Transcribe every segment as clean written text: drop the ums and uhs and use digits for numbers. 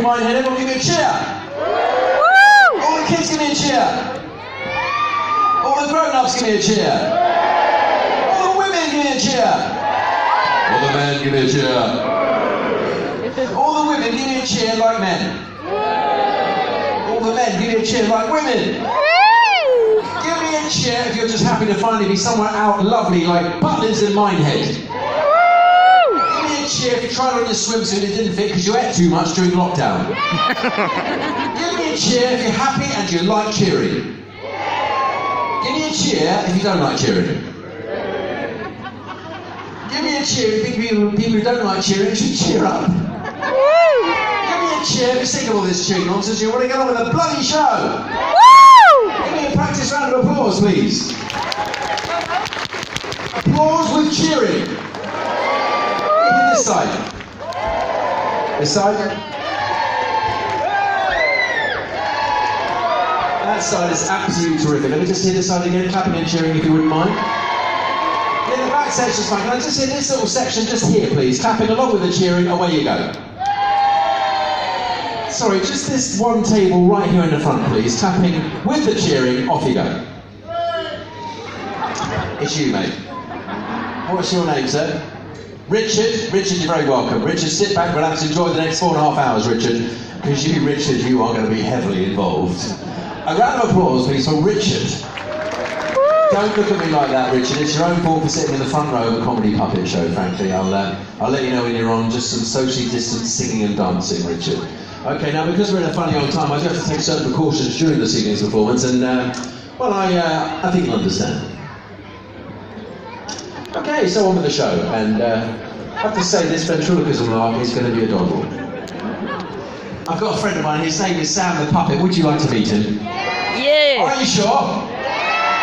big minehead. Everyone give me a cheer. Woo! All the kids give me a cheer. All the grown-ups give me a cheer. All the women give me a cheer. All the men give me a cheer. All the women give me a cheer like men. All the men give me a cheer like women. Give me a cheer if you're just happy to finally be somewhere out lovely like Butlins and Minehead. Give me a cheer if you tried on your swimsuit and it didn't fit because you ate too much during lockdown. Give me a cheer if you're happy and you like cheering. Give me a cheer if you don't like cheering. Give me a cheer if people who don't like cheering should cheer up. Give me a cheer if you're sick of all this cheering nonsense. You want to get on with a bloody show. Give me a practice round of applause, please. Applause with cheering. This side. This side. That side is absolutely terrific. Let me just hear this side again, clapping and cheering if you wouldn't mind. Yeah, the back section's fine. Can I just hear this little section just here, please? Clapping along with the cheering, away you go. Sorry, just this one table right here in the front, please. Clapping with the cheering, off you go. It's you, mate. What's your name, sir? Richard. Richard, you're very welcome. Richard, sit back, relax, enjoy the next 4.5 hours, Richard. Because you, Richard, you are going to be heavily involved. A round of applause, please, for Richard. Don't look at me like that, Richard. It's your own fault for sitting in the front row of a comedy puppet show, frankly. I'll let you know when you're on. Just some socially distanced singing and dancing, Richard. Okay, now because we're in a funny old time, I do have to take certain precautions during this evening's performance, and well, I think you'll understand. Okay, so on with the show, and I have to say this ventriloquism lark is going to be adorable. I've got a friend of mine, his name is Sam the Puppet. Would you like to meet him? Yeah! Are you sure?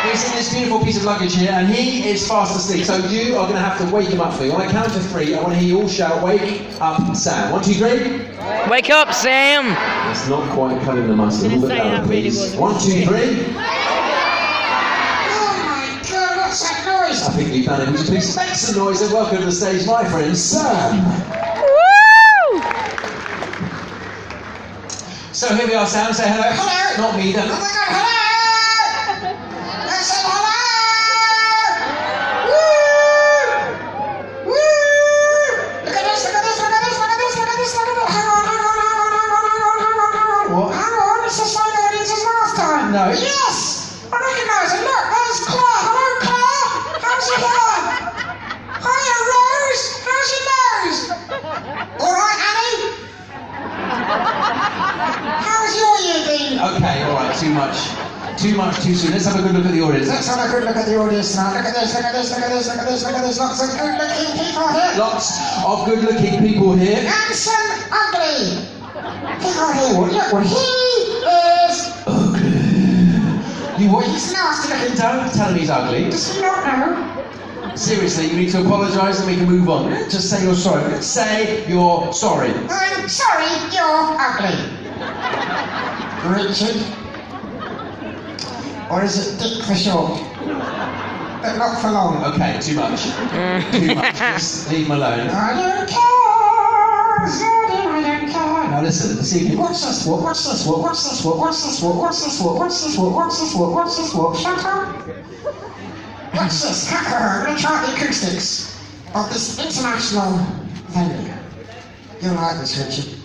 He's in this beautiful piece of luggage here, and he is fast asleep, so you are going to have to wake him up for me. On a count of 3, I want to hear you all shout, "Wake up, Sam." 1, 2, 3. Wake up, Sam! It's not quite cutting the mustard. A little bit louder, please. 1, 2, 3. What's that noise? I think you've done it. Would you please make some noise and welcome to the stage my friend Sam. Woo! So here we are, Sam. Say hello. Hello. Not me, then. Oh my God, hello. Let's say hello. Woo! Woo! Look at this, look at this, look at this, look at this, look at this, look at this. Hang on, hang on, hang on, hang on, hang on, hang on, hang on. What? Hang on, it's the same audience as last time. No. Yes! I recognise it. Look, there's Claire. Hello, Claire. How's your hair? Hiya, Rose. How's your nose? All right, Annie? How's your year been? Okay, all right, too much. Too much, too soon. Let's have a good look at the audience. Let's have a good look at the audience now. Look at this, look at this, look at this, look at this, look at this. Lots of good-looking people here. Lots of good-looking people here. And some ugly people here. Look, well, he is ugly. You what? He's nasty looking. Don't tell him he's ugly. Does he not know? Seriously, you need to apologise and we can move on. Just say you're sorry. Say you're sorry. I'm sorry, you're ugly. Richard. Or is it Dick for short? But not for long. Okay, too much. Too much. Just leave him alone. I don't care, Zerdin, I don't care. Now listen, this evening. What's this what? What's this what? What's this what? What's this what? What's this what? What's this what? What's this what? What's this what? Shut up. What's this? I'm going to try the acoustics of this international venue. You'll like this, Richard.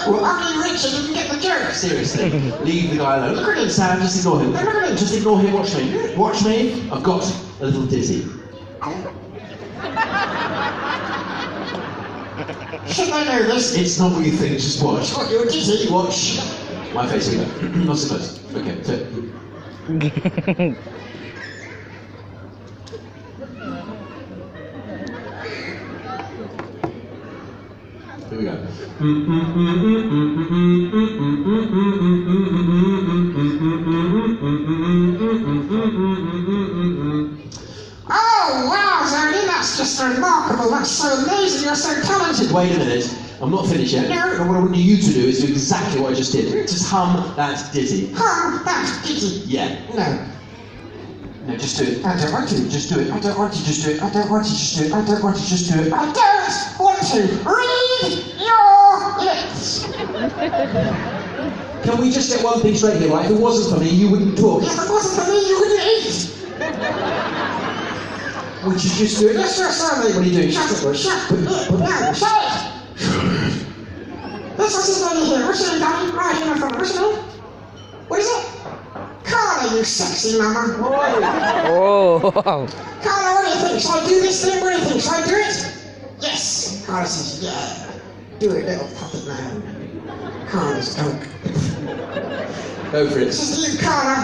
Well, ugly Richard didn't get the joke. Seriously, leave the guy alone. Look at him, Sam. Just ignore him. Look at him. Just ignore him. Watch me. Watch me. I've got a little ditty. Should I know this? It's not what you think. Just watch. What? You're a ditty. Watch my face here. Not so close. Okay. So. Here we go. Oh, wow, Zerdin, that's just remarkable. That's so amazing. You're so talented. Wait a minute. I'm not finished yet. No. What I want you to do is do exactly what I just did. Just hum that ditty. Hum that ditty? Yeah. No. No, just do it. I don't want to. Just do it. I don't want to. Just do it. I don't want to. Just do it. I don't want to. Just do it. I don't want to. Read your lips. Can we just get one thing straight here, right? If it wasn't for me, you wouldn't talk. If it wasn't for me, you wouldn't eat. Would you just do it? Yes, sir, sorry. What are you doing? Shut it. Shut it. No, shut it. This is lady here. What's your name, darling? Right here in front of What's your name? What is it? Carla, you sexy mama. Oh. Carla, what do you think? Shall I do this thing? What do you think? Shall I do it? Yes. Carla says, yeah. Do it, little puppet man. Carla's drunk. Go for it. This is you, Carla.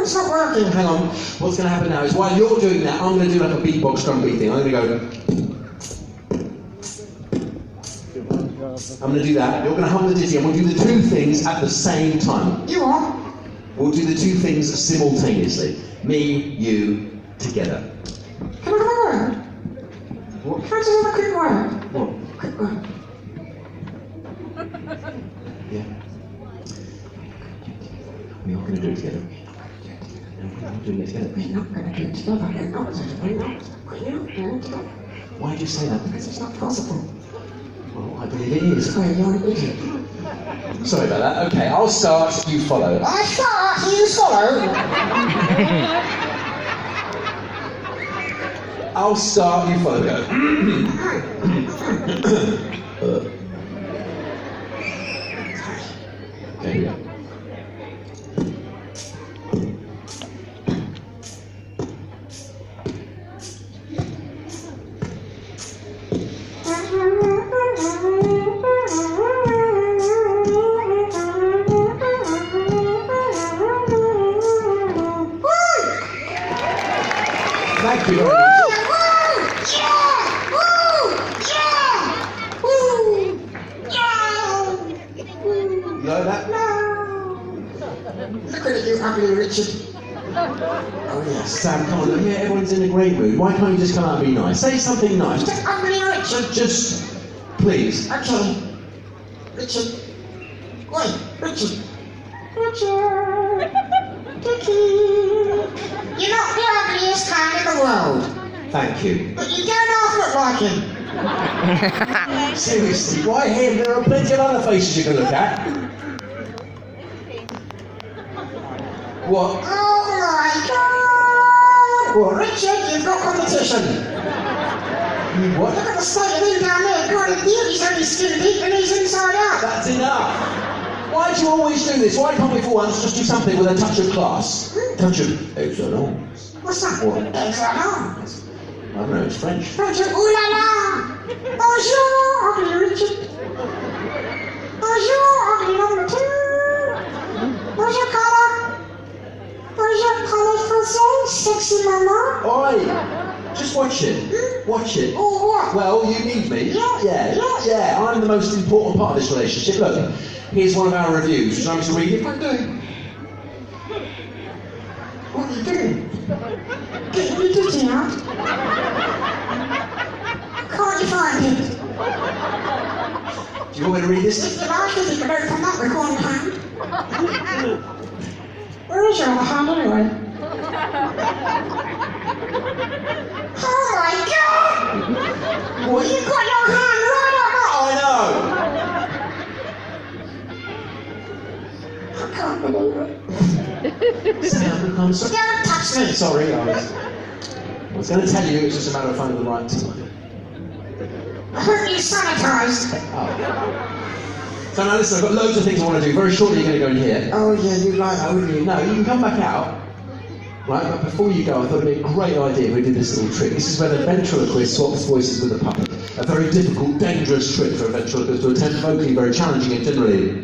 It's not working. Hang on. What's going to happen now is while you're doing that, I'm going to do like a beatbox drum beat thing. I'm going to go. I'm going to do that. You're going to hum the ditty, and we'll do the two things at the same time. You are? We'll do the two things simultaneously. Me, you, together. Can I have a word? What? Can I just have a quick word? What? Quick word. Yeah. We're not going to do it together. We're not doing it together. We're not going to do it together. We're not doing it together. Why did you say that? Because it's not possible. Well, I believe it is. Oh, you're an idiot. Sorry about that. Okay, I'll start, you follow. I start, you follow? I'll start, you follow. Go. There you go. Thank you very much. You know that? No. Look at you, ugly Richard. Oh yes. Sam, come on, look here, everyone's in a great mood. Why can't you just come out and be nice? Say something nice. Just ugly Richard. Just, please. Okay. Richard. Wait, Richard. Richard. Dickie. You're not the ugliest man in the world. Thank you. But you don't half look like him. Seriously, why him? There are plenty of other faces you can look at. What? Oh my God! Well, Richard, you've got competition. You what? Look at the state of him down there. God, he's only skin deep and he's inside out. That's enough. Why do you always do this? Why can't we for once just do something with a touch of class? Touch of excellence. What's that? What? Excellence. I don't know, it's French. French, ooh la la! Bonjour, ugly Richard. Bonjour, ugly number 2. Bonjour, Carla. Bonjour, parlez français, sexy mama. Oi, just watch it. Watch it. Oh, what? Well, you need me. Yeah. I'm the most important part of this relationship. Look, here's one of our reviews. Would you like me to read it? What are you doing? What are you doing? Get your ditty out. Can't you find it? Do you want me to read this? If you like it, you can open that with one hand. Where is your other hand anyway? Oh my God! Well, you got your hand right up that. I know. I can't believe it. I'm sorry. Don't touch me. Sorry, I was going to tell you it's just a matter of finding the right time. I heard you sanitised. Oh. So now listen, I've got loads of things I want to do. Very shortly you're going to go in here. Oh yeah, you like that, wouldn't you? No, you can come back out. Right, but before you go, I thought it'd be a great idea if we did this little trick. This is where the ventriloquist swaps voices with the puppet. A very difficult, dangerous trick for a ventriloquist to attempt, vocally very challenging and generally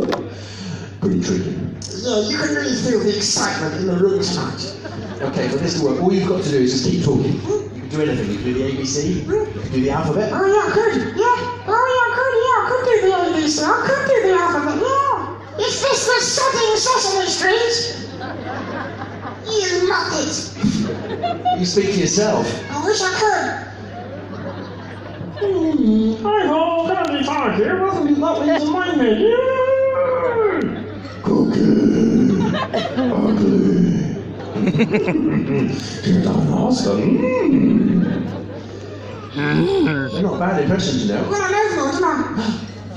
pretty tricky. Yeah, you can really feel the excitement in the room tonight. Okay, for this to work, all you've got to do is just keep talking. You can do anything. You can do the ABC, you can do the alphabet. Oh yeah, I could. Yeah. Oh yeah, I could. Yeah, I could do the ABC. I could do the alphabet. Yeah. Is this the sodding Sesame Street? You muppet. You speak to yourself. I wish I could. Hi ho, Candy Fire here. Welcome to Butlins and Minehead. Yeah. Cookie. Ugly. You're done awesome. They're not bad impressions, you know. Well, I know them, don't I?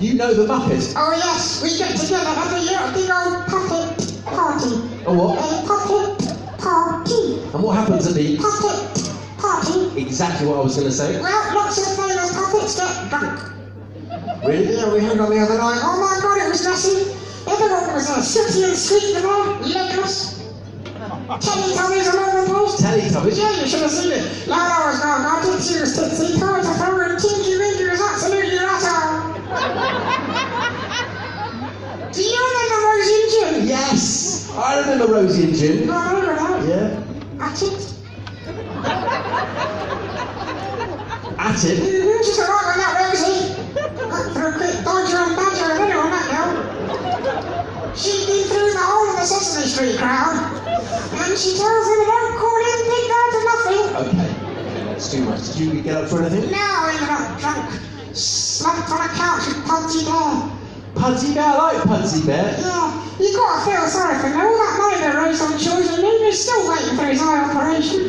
You know the Muppet. Oh yes, we get together every year at a big old puppet party. A what? A puppet party. And what happens at the... Puppet party. Exactly what I was going to say. Well, lots of famous puppets get drunk. Really? Yeah, we heard on the other night. Oh my god, it was messy. Everyone was sooty and sweet, you know, legless. Teletubbies all over the place. Teletubbies? Yeah, you should have seen it. Loud hours gone, I did see was tipsy, toys are throwing, Tinky Winky was absolutely asshole. Do you remember Rosie and Jim? Yes! I remember Rosie and Jim. Oh, I remember that. Yeah. At it. At it? She's a right one, that Rosie. Went for a quick dodger and badger and everyone, that girl. She'd been through the whole of the Sesame Street crowd. And she tells them they don't call him Big Guy to nothing. Okay, that's too much. Did you get up for anything? No, I ended up drunk. Slumped on a couch with Pudsey Bear. Pudsey Bear, I like Pudsey Bear. Yeah, you gotta feel sorry for him. All that money they raised on children, and he's still waiting for his eye operation.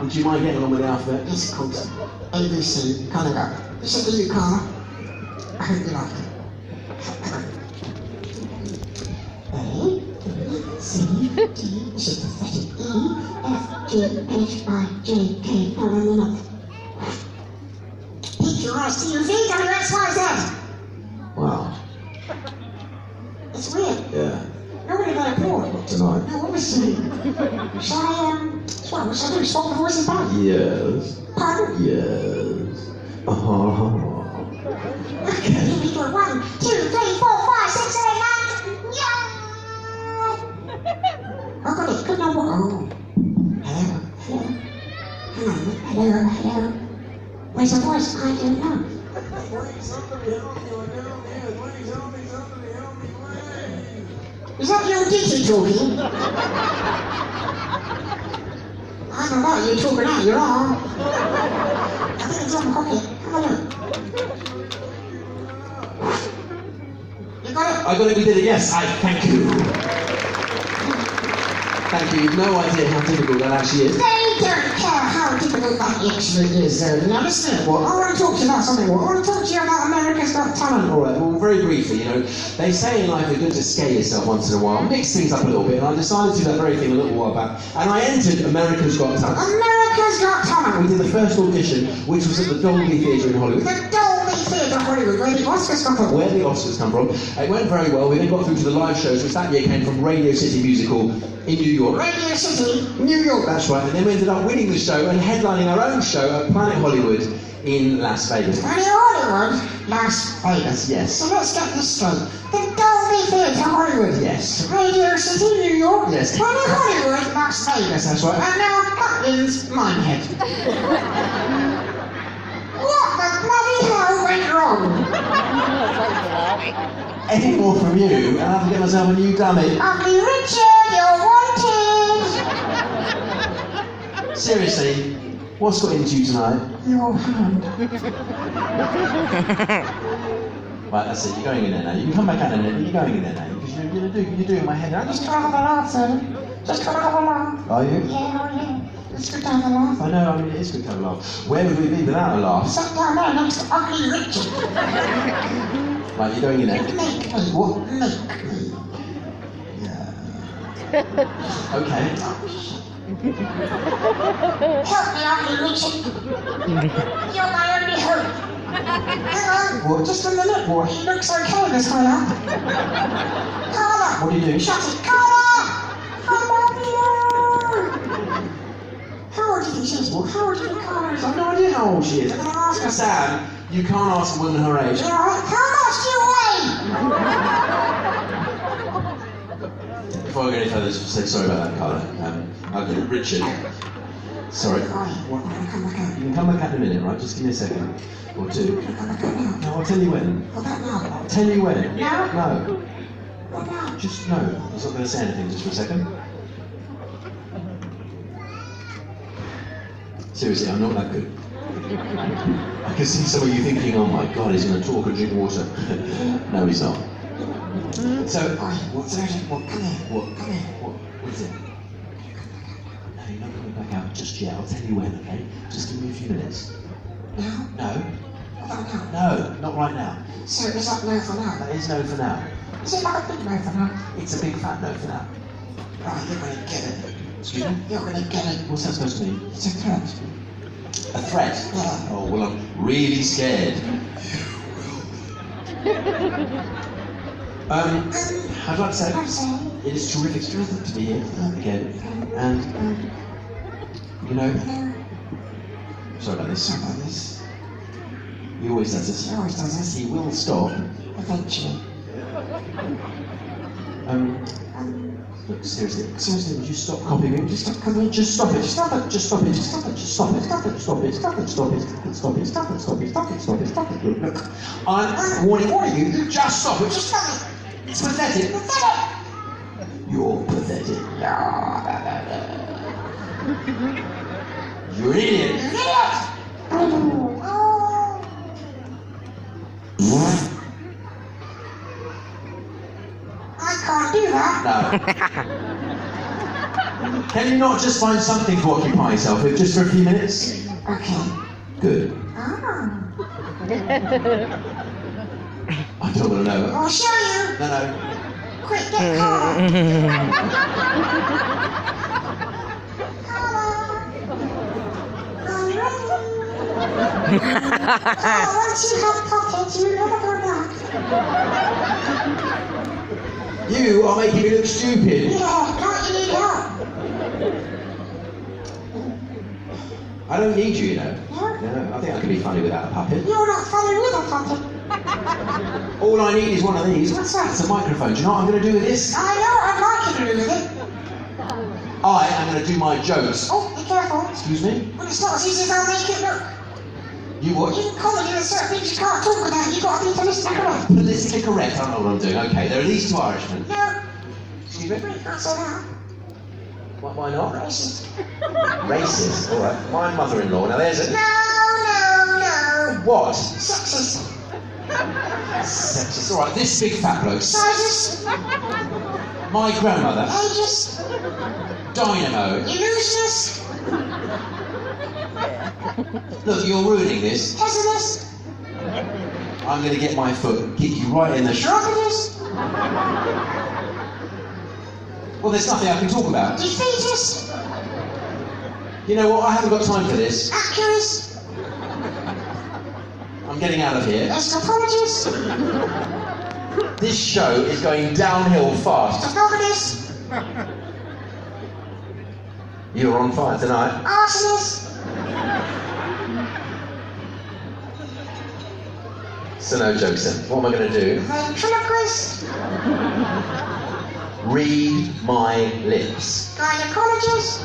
Would you mind getting on with the alphabet? Yes, of course. ABC, kind of go. This is for you, Carla. I hope you like it. A, B, C, D, this is pathetic. E, F, G, H, I, J, K, L, M, N, O. P, Q, R, S, T, U, V, W, X, Y, Z. Wow. It's weird. Yeah. Nobody got applaud. Not tonight. No, obviously. Shall I, what shall I do? Swap the voices back? Yes. Pardon? Yes. Uh-huh. Okay, here we go. 1, 2, 3, 4, 5, 6, 7, 8, 9. Yeah! I got it. Good number. Oh. Hello. Hello. Hang on. Hello. Hello. Where's the voice? I don't know. Is that your ditty talking? I don't know. You're talking out your arm. I think it's on the pocket. Have a look. You got it? I got it, we did it, yes. Thank you. Thank you. You've no idea how difficult that actually is. They don't care how difficult that actually is, Zerdin. Now listen, I want to talk to you about something more. I want to talk to you about America's Got Talent. All right, well, very briefly, you know, they say in life it's good to scare yourself once in a while, mix things up a little bit, and I decided to do that very thing a little while back, and I entered America's Got Talent. America's Got Talent. We did the first audition, which was at the Dolby Theatre in Hollywood. The Dolby Theatre Hollywood, where the Oscars come from. Where the Oscars come from. It went very well. We then got through to the live shows, which that year came from Radio City Musical in New York. Radio City, New York, that's right. And then we ended up winning the show and headlining our own show at Planet Hollywood in Las Vegas. Planet Hollywood, Las Vegas. Yes. So let's get this straight. The Dolby Theatre Hollywood. Yes. Radio City, New York. Yes. Planet Hollywood, Las Vegas. That's right. And now Butlins, Minehead. What the bloody hell went wrong? Any more from you, and I have to get myself a new dummy. Ugly Richard, you're wanted. Seriously, what's got into you tonight? Your hand. Right, that's it. You're going in there now. You can come back out in there, but you're going in there now. Because you're doing my head. Just try to have a laugh, sir. Just try to have a laugh. Are you? Yeah, oh yeah. It's good to have a laugh. I know, I mean, it is good to have a laugh. Where would we be without a laugh? Sat down there next to Ugly Richard. Right, you're going in there. Make me. What? Make me. Yeah. Okay. Help me, Ugly Richard. You're my only hope. Hang on. What? Just a minute. What? He looks okay this way up. Carla. What are you doing? Shut it. Carla! Carla! she is. Well, how old do you think Carla is? I've no idea how old she is. I'm going to ask her, Sam. You can't ask a woman her age. Yeah, how much do you weigh? Before I go any further, just say sorry about that, Carla. Richard. Sorry. Oi, what? I'm gonna come back out. You can come back out in a minute, right? Just give me a second. Or two. I'm gonna come back out now. No, I'll tell you when. What about now? I'll tell you when. No. No. What now? Just no. I was not going to say anything just for a second. Seriously, I'm not that good. I can see some of you thinking, oh my god, he's going to talk and drink water. No, he's not. So, what's that? What? Come here. What? Come here. What is it? No, you're not coming back out just yet. I'll tell you when, okay? Just give me a few minutes. Now? No. What about now? No, not right now. So is that no for now? That is no for now. Is it like a big no for now? It's a big fat no for now. Right, you're gonna get it. Excuse me? You're gonna get it. What's that supposed to mean? It's a threat. A threat? Yeah. Oh, well, I'm really scared. I'd like to say, it is terrific to be here again. And, you know, sorry about this. Sorry about this. He always does this. He always does this. He will stop. Eventually. Look, seriously, would you stop copying me? Just stop copying. Just stop it. Just stop it. Just stop it. Just stop it. Just stop it. Stop it. Stop it. Stop it. Stop it. Stop it. Stop it. Stop it. Stop it. Stop it. Stop it. Stop it. Look, I'm warning you. Just stop it. Just stop it. It's pathetic. You're pathetic. You're an idiot. You're an idiot. I can't do that. No. Can you not just find something to occupy yourself with just for a few minutes? Okay. Good. Ah. I don't want to know. I'll show you. No. Quick, get Carla. Carla. I'm ready. Carla, once you have pockets, you never go back. You are making me look stupid. Yeah, don't you need help? I don't need you, you know. No? No, I think I can be funny without a puppet. You're not funny with a puppet. All I need is one of these. What's that? It's a microphone. Do you know what I'm going to do with this? I know, I'd like you to do with it. I am going to do my jokes. Oh, be careful. Excuse me? Well, it's not as easy as I'll make it look. You what? In comedy, there's certain things you can't talk about. You've got to be politically correct. Politically correct. I don't know what I'm doing. Okay, there are these two Irishmen. No, Excuse me? you can't say that. Why not? Racist. Racist. All right. My mother-in-law. Now there's a... No. What? Sexist. Sexist. All right. This big fat bloke. Sizist. My grandmother. Ageist. Dynamo. Illusionist. Look, you're ruining this. Pessimist. I'm going to get my foot and kick you right in the Chauvinist. Well, there's nothing I can talk about. Defeatist. You know what? I haven't got time for this. Accurist. I'm getting out of here. Escapologist. This show is going downhill fast. Pathologist. You're on fire tonight. Arsonist. So no jokes then. What am I going to do? Ventriloquist. Read my lips. Gynecologist.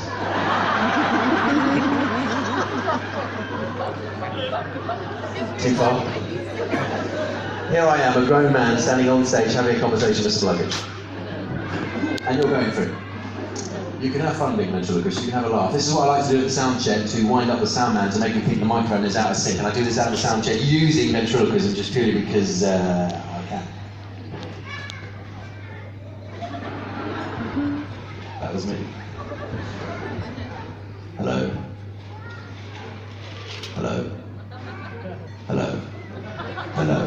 Too far? Here I am, a grown man standing on stage having a conversation with some luggage. And you're going through. You can have fun being ventriloquist, you can have a laugh. This is what I like to do at the sound check, to wind up the sound man, to make him think the microphone is out of sync. And I do this out of the sound check using ventriloquism just purely because I can. That was me. Hello. Hello. Hello. Hello.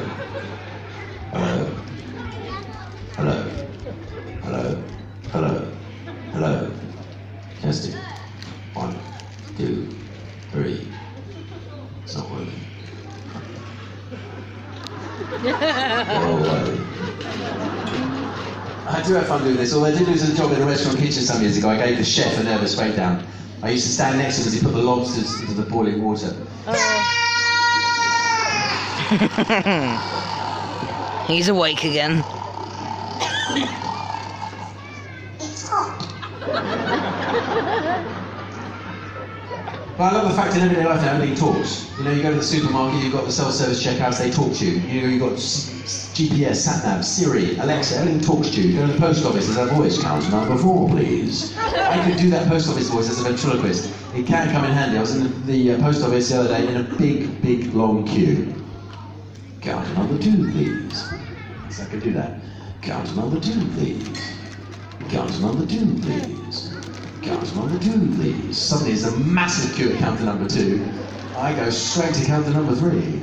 Hello. Hello. Hello. Hello. Hello. Testing. 1, 2, 3. It's not working. Go away. I do have fun doing this, although I did lose a job in a restaurant kitchen some years ago. I gave the chef a nervous breakdown. I used to stand next to him as he put the lobsters into the boiling water. He's awake again. It's hot. But I love the fact in everyday life now everybody talks. You know, you go to the supermarket, you've got the self-service checkouts, they talk to you. You know, you've got GPS, sat-nav, Siri, Alexa, everything talks to you. You go to the post office, there's a voice, count number 4, please. I could do that post office voice as a ventriloquist. It can come in handy. I was in the post office the other day in a big, long queue. Count number 2, please. So I could do that. Count number 2, please. Count number 2, please. Count number 2, please. Suddenly there's a massive queue at counter number 2. I go straight to counter number 3.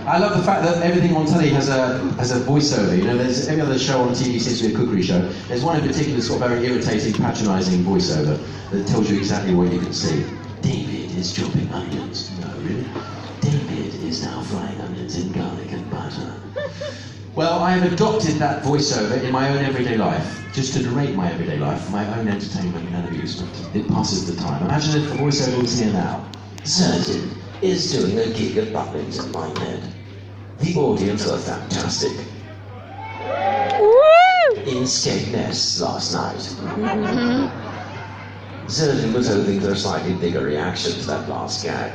I love the fact that everything on telly has a voiceover. You know, there's every other show on TV seems to be a cookery show. There's one in particular that's got a very irritating, patronising voiceover that tells you exactly what you can see. David is chopping onions. No, really? David is now frying onions in garlic and butter. Well, I have adopted that voiceover in my own everyday life, just to narrate my everyday life, for my own entertainment and amusement. It passes the time. Imagine if the voiceover was here now. Zerdin is doing a gig at Butlins at Minehead. The audience were fantastic. Woo! In Skegness last night. Zerdin was hoping for a slightly bigger reaction to that last gag.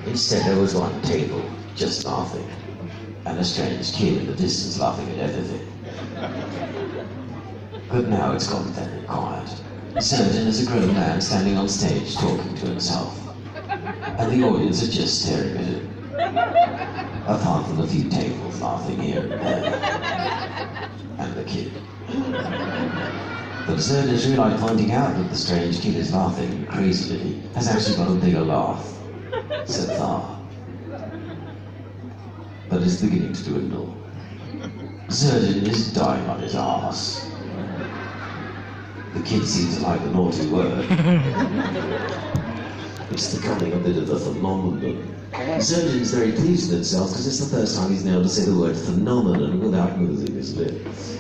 Instead, there was one table just laughing, and a strange kid in the distance laughing at everything. But now it's gone very quiet. Zerdin is a grown man standing on stage talking to himself, and the audience are just staring at him, apart from a few tables laughing here and there, and the kid. But Zerdin has realised, finding out that the strange kid is laughing crazily, has actually got a bigger laugh, so far. But it's beginning to dwindle. Zerdin is dying on his arse. The kid seems to like the naughty word. It's becoming a bit of a phenomenon. Zerdin's very pleased with himself because it's the first time he's been able to say the word phenomenon without moving his lips.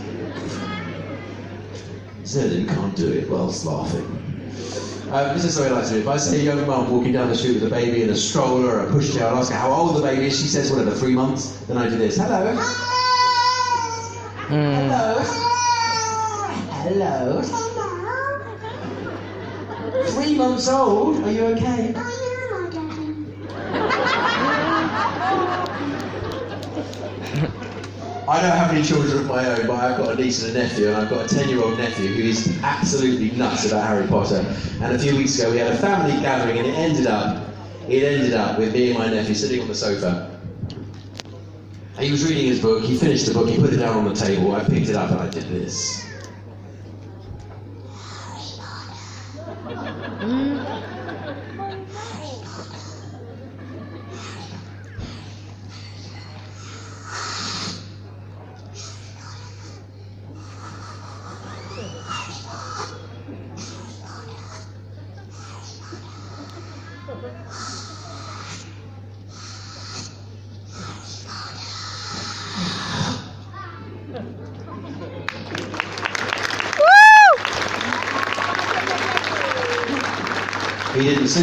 Zerdin can't do it whilst laughing. This is what I like to do. If I see a young mum walking down the street with a baby in a stroller or a pushchair, I'll ask her how old the baby is. She says, whatever, 3 months. Then I do this. Hello. Hello. Hello. 3 months old? Are you okay? I don't have any children of my own, but I've got a niece and a nephew, and I've got a 10-year-old nephew who is absolutely nuts about Harry Potter. And a few weeks ago we had a family gathering, and it ended up with me and my nephew sitting on the sofa. He was reading his book, he finished the book, he put it down on the table, I picked it up and I did this. He didn't